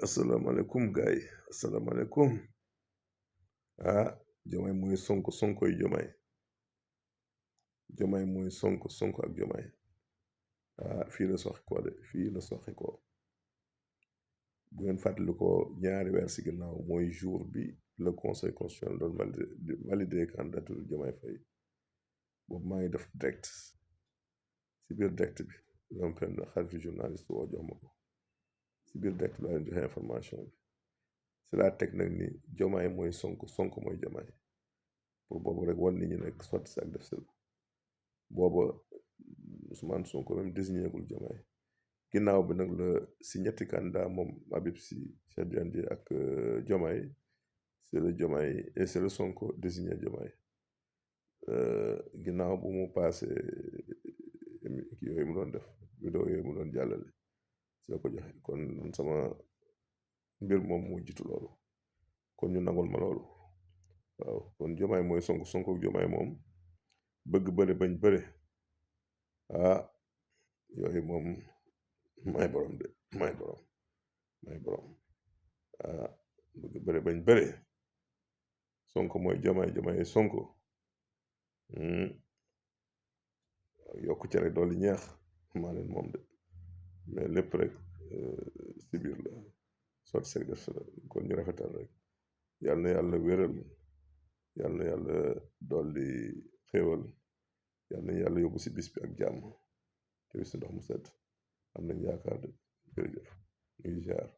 asalaamaaleykum gaay asalaamaaleykum ah Diomaye mooy Sonkoy Diomaye mooy Sonko ak Diomaye fii la soxi ko de fii la soxi ko bu ngeen fàttali ko ñaari weer si ginnaaw mooy jour bi le conseil constitutionnel doon valider candidature Diomaye Faye boobu maa ngi def direct si biir direct bi ñoom benn xaritu journaliste woo jox ma ko si biir direct bi laa leen joxe information bi si laa teg nag ni Diomaye mooy Sonko mooy Diomaye pour boobu rek wan nit ñi nekk sotti si ak def si la booba Ousmane Sonko même désigné gul Diomaye ginnaaw bi nag la si ñetti candidat moom Habib Sy Cheikh Tidiane Dièye ak Diomaye c'est le Diomaye et c'est le Sonko désigné Diomaye ginnaaw bu mu passé kii yooyu mu doon def vidéo yooyu mu doon jàllale si la ko joxe kon sama mbir moom moo jiitu loolu kon ñu nangul ma loolu waaw kon Diomaye mooy Sonko ak Diomaye moom bëgg bëre bañ bëre yooyu moom may borom de may borom bëgg bëre bañ bëre Sonko mooy Diomaye Sonko yokku cere dooli ñeex maa leen moom de mais lépp rek si biir la sotti sek def la kon ñu rafetal rek yàlla na yàlla wéral yàlla na yàlla dolli xéewal yàlla na yàlla yóbbu si bis bi ak jàmm te si ndox mu sedd am nañ yaakaar de jërëjëf ñuy ziar